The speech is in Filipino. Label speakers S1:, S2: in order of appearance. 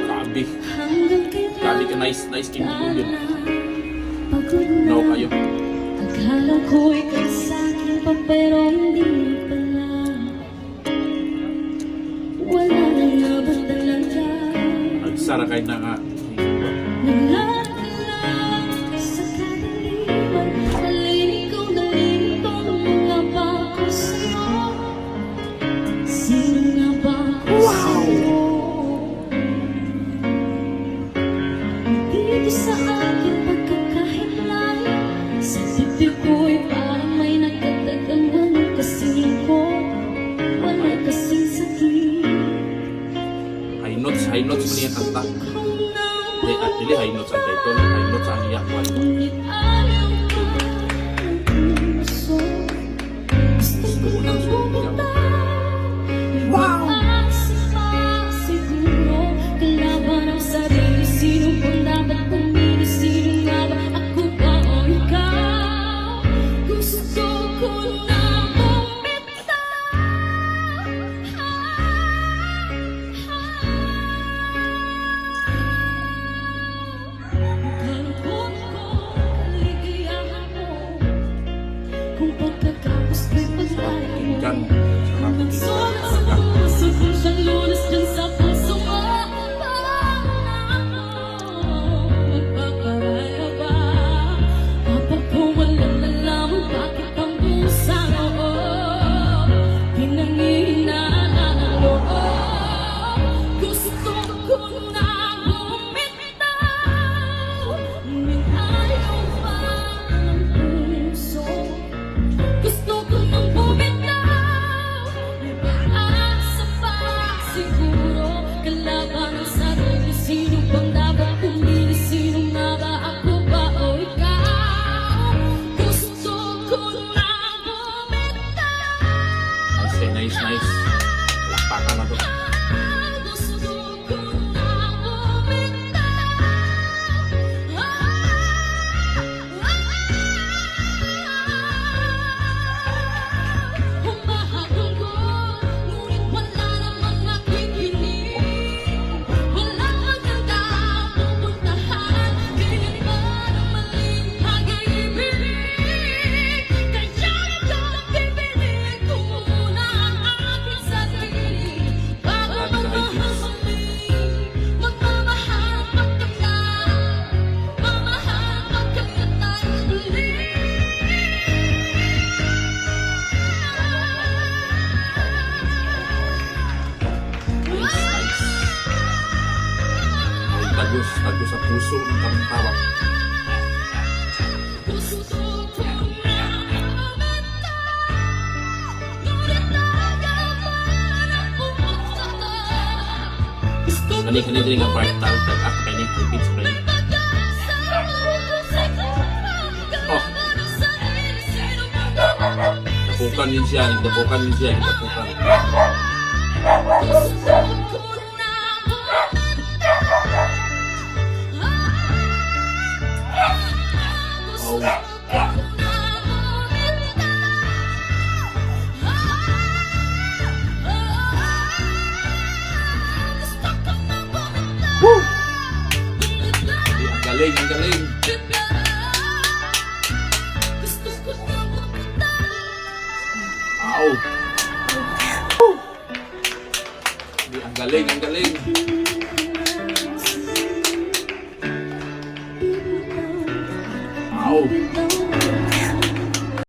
S1: Grabe. Grabe ka, nice king yun. No kayo.
S2: Akala ko ikaw sa'kin pa pero hindi pala. Wala na nga ba talaga?
S1: Nagsara kayo na nga.
S2: Naglalakad sa kadiliman. Naliligaw nga ba ako sa'yo? Sino nga ba ako sa'yo? Dito sa aking pagkakahimlay, sa bibig ko'y parang may nagkatagang ganun kasing ko. Wala kasing sakit.
S1: High notes mo niya kanta. Dili high notes ang title. High notes ang iyakwan.
S2: Ngunit ayaw ko ng puso. Gusto ko nang bumitaw. Wow! Siguro kalaban ang sarili. Sino bang dapat pumili? Sino nga ba? Ako ba o ikaw? Gusto ko na bumitaw. Kalungkot ko, kaligayahan mo. Kung pagkatapos ko'y paglayo mo.
S1: Tingkan. Sarap tingkan.
S2: Subong siyang lunas dyan sa puso mo. Parang ako magpaparaya ba? Kapag ko walang nalaman, bakit ang pusa ko pinanghihinaan ang loob? Gusto ko na bumitaw, ngunit ayaw pa ng puso. Gusto ko nang bumitaw, may pag-asa pa siguro. Kalaban ang sarili, sino bang dapat pumili? Sino nga ba, ako ba o ikaw? Gusto ko na bumitaw.
S1: Nice. Palakpakan na to.
S2: Gusto ko na bumitaw. Humahabol ko, ngunit wala namang nakikinig. Wala maganda pupuntahan, kailan ba ang maling pag-ibig? Kaya ito napipilit ko muna ang aking sarili bago magmamahal, magmamahal pagkakala, mamahal pagkakatayo muli.
S1: Nice. Tagos sa puso ng kamantawa.
S2: Gusto ko na bumitaw, ngunit ayaw pa ng puso. Gusto ko
S1: Kani din ang part tag ako kay Nick repeat sa kanya. Oh. Dapukan din siya. Oh. Woo! Ang galing. Wow. Ang galing. Wow.